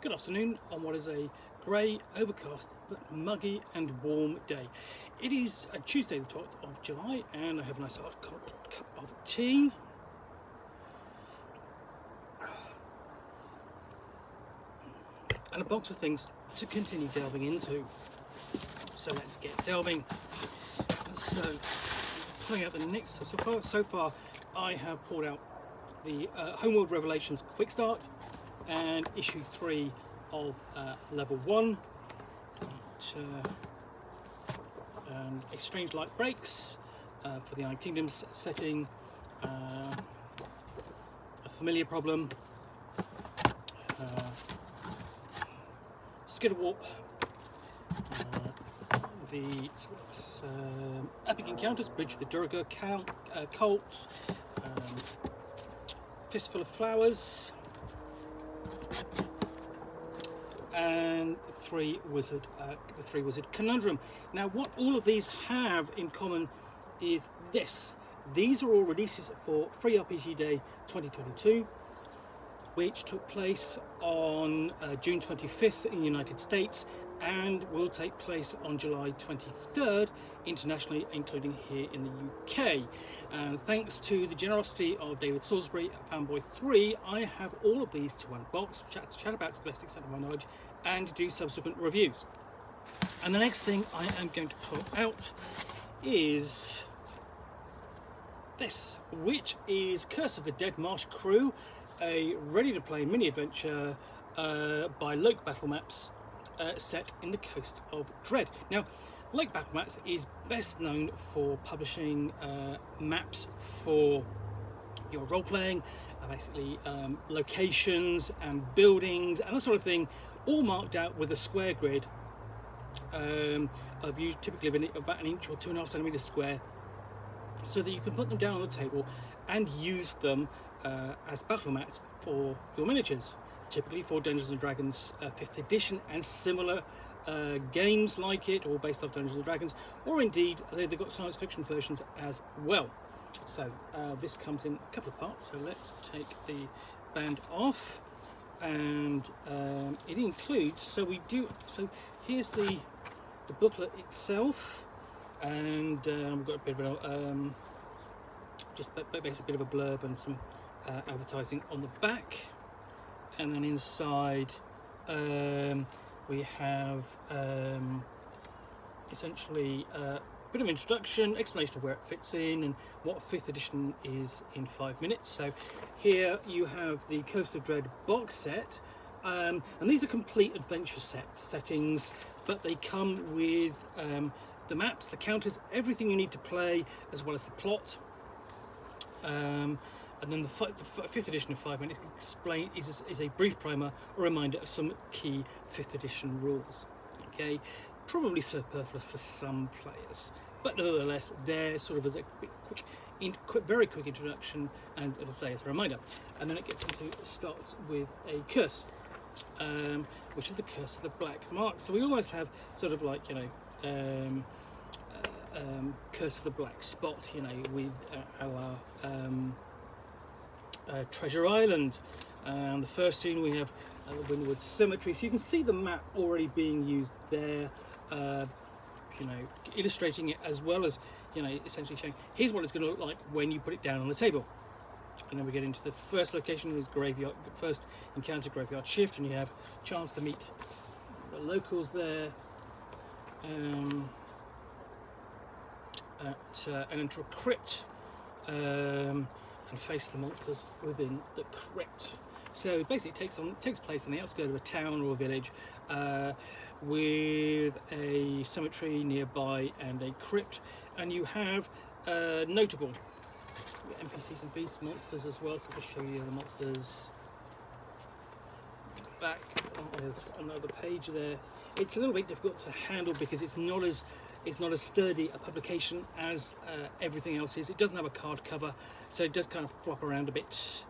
Good afternoon on what is a grey, overcast but muggy and warm day. It is Tuesday the 12th of July and I have a nice hot cup of tea. And a box of things to continue delving into. So let's get delving. So pulling out the next, so far I have pulled out the Homeworld Revelations Quick Start and issue 3 of level 1, and a Strange Light Breaks for the Iron Kingdoms setting, a Familiar Problem, Skittle Warp, the Epic Encounters, Bridge of the Durga Cult, Fistful of Flowers, and the Three Wizard Conundrum. Now, what all of these have in common is this: these are all releases for Free RPG Day 2022, which took place on June 25th in the United States and will take place on July 23rd internationally, including here in the UK. And thanks to the generosity of David Salisbury at Fanboy3, I have all of these to unbox, chat about to the best extent of my knowledge, and do subsequent reviews. And the next thing I am going to pull out is this, which is Curse of the Dread Marsh Crew, a ready-to-play mini-adventure by Loke BattleMats, set in the coast of Dread. Now, Loke BattleMats is best known for publishing maps for your role-playing, basically locations and buildings and that sort of thing, all marked out with a square grid of typically about an inch or 2.5 centimeters square, so that you can put them down on the table and use them as battle mats for your miniatures, typically for Dungeons and Dragons 5th edition and similar games like it, or based off Dungeons and Dragons, or indeed they've got science fiction versions as well. So this comes in a couple of parts, so let's take the band off, and it includes, so here's the booklet itself, and we've got a bit of a just basically a bit of a blurb and some advertising on the back, and then inside we have essentially a bit of introduction, explanation of where it fits in and what 5th edition is in 5 minutes. So here you have the Coast of Dread box set, and these are complete adventure settings, but they come with the maps, the counters, everything you need to play, as well as the plot. And then the 5th edition of 5 minutes is a brief primer, a reminder of some key 5th edition rules. Okay, probably superfluous for some players, but nevertheless, they're sort of as a very quick introduction, and as I say, as a reminder. And then it starts with a curse, which is the Curse of the Black Mark. So we almost have sort of like, Curse of the Black Spot, with our Treasure Island. The first scene we have the Windward Cemetery, so you can see the map already being used there, illustrating it, as well as essentially showing here's what it's going to look like when you put it down on the table. And then we get into the first location, is Graveyard, first encounter Graveyard Shift, and you have a chance to meet the locals there, and enter a crypt, and face the monsters within the crypt. So it basically takes place on the outskirts of a town or a village, with a cemetery nearby and a crypt, and you have notable NPCs and beast monsters as well. So I'll just show you the monsters back. There's another page there. It's a little bit difficult to handle because it's not as sturdy a publication as everything else is. It doesn't have a card cover, so it does kind of flop around a bit.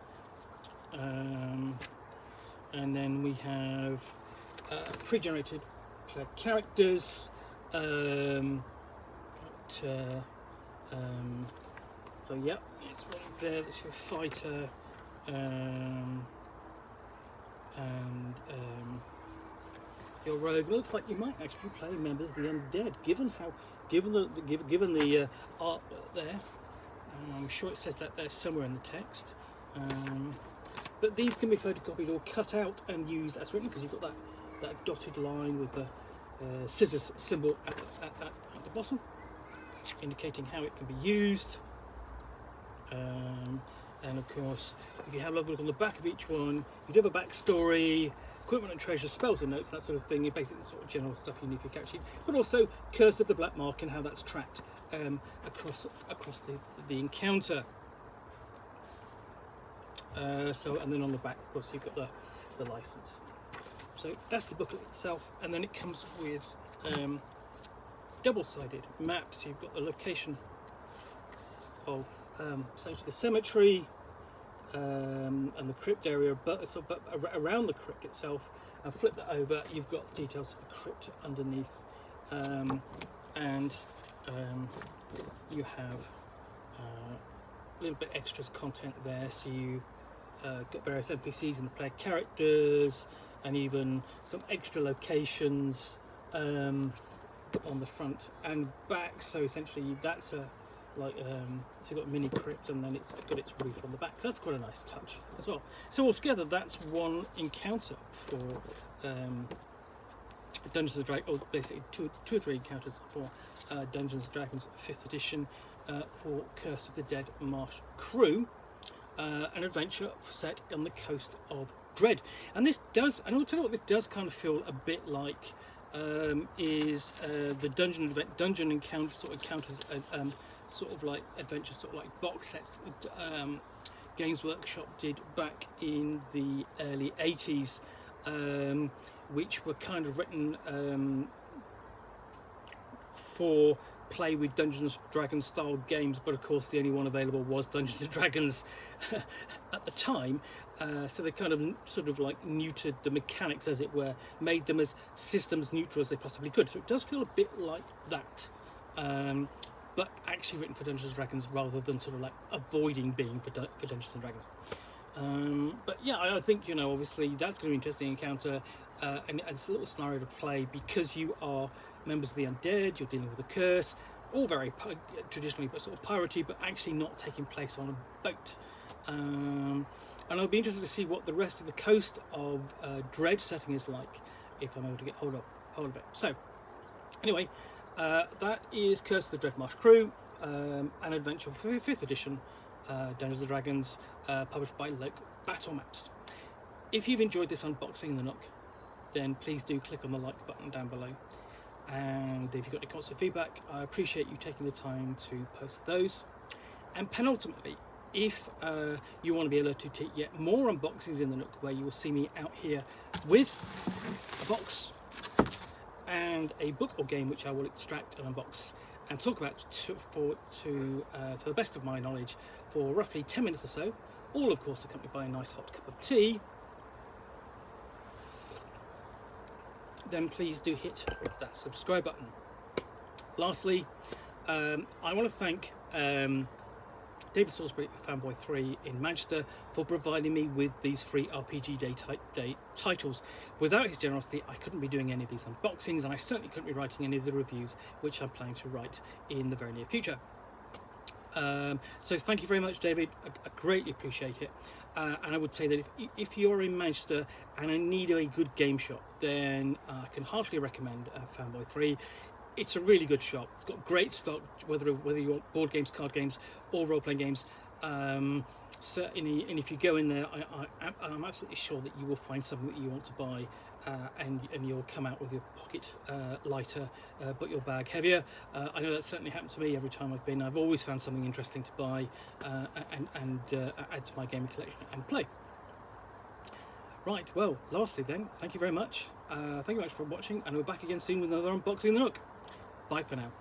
And then we have pre-generated characters. So yeah, it's right there. That's your fighter, and your rogue. It looks like you might actually play members of the undead, given the art there. I'm sure it says that there somewhere in the text. But these can be photocopied or cut out and used as written, because you've got that dotted line with the scissors symbol at the bottom, indicating how it can be used. And of course, if you have a look on the back of each one, you do have a backstory, equipment and treasure, spells and notes, that sort of thing. Basically the sort of general stuff you need for your character sheet, but also Curse of the Black Mark and how that's tracked across the encounter. And then on the back, of course, you've got the license. So that's the booklet itself, and then it comes with double-sided maps. You've got the location of essentially the cemetery and the crypt area, but around the crypt itself, and flip that over, you've got details of the crypt underneath, and you have a little bit extras content there, so you get various NPCs and the player characters, and even some extra locations on the front and back. So essentially that's so you've got a mini crypt, and then it's got its roof on the back, so that's quite a nice touch as well. So altogether, that's one encounter for Dungeons and Dragons, or basically two or three encounters for Dungeons and Dragons 5th edition for Curse of the Dread Marsh Crew, an adventure set on the coast of Dread. And this does, and I'll tell you what, this does kind of feel a bit like the dungeon encounters, sort of like adventures, sort of like box sets Games Workshop did back in the early 80s, which were kind of written for play with Dungeons and Dragons style games, but of course the only one available was Dungeons and Dragons at the time, so they kind of sort of like neutered the mechanics, as it were, made them as systems neutral as they possibly could. So it does feel a bit like that, but actually written for Dungeons and Dragons rather than sort of like avoiding being for Dungeons and Dragons. But yeah, I think, you know, obviously that's going to be an interesting encounter, and it's a little scenario to play because you are members of the undead, you're dealing with a curse, all very traditionally but sort of piratey, but actually not taking place on a boat. And I'll be interested to see what the rest of the coast of Dread setting is like, if I'm able to get hold of it. So anyway, that is Curse of the Dread Marsh Crew, an adventure for 5th edition Dungeons and Dragons, published by Loke BattleMats. If you've enjoyed this unboxing in the Nook, then please do click on the like button down below. And if you've got any comments or feedback, I appreciate you taking the time to post those. And penultimately, if you want to be alerted to yet more unboxings in the Nook, where you will see me out here with a box and a book or game which I will extract and unbox and talk about for the best of my knowledge for roughly 10 minutes or so, all of course accompanied by a nice hot cup of tea, then please do hit that subscribe button. Lastly, I want to thank David Salisbury of Fanboy 3 in Manchester for providing me with these free RPG Day titles. Without his generosity, I couldn't be doing any of these unboxings, and I certainly couldn't be writing any of the reviews which I'm planning to write in the very near future. So thank you very much, David. I greatly appreciate it. And I would say that if you're in Manchester and I need a good game shop, then I can heartily recommend Fanboy 3. It's a really good shop. It's got great stock, whether you want board games, card games, or role-playing games. Certainly, and if you go in there, I'm absolutely sure that you will find something that you want to buy, and you'll come out with your pocket lighter, but your bag heavier. I know that certainly happened to me every time I've been. I've always found something interesting to buy and add to my gaming collection and play. Right, well, lastly then, thank you very much. Thank you very much for watching, and we're back again soon with another unboxing in the Nook. Bye for now.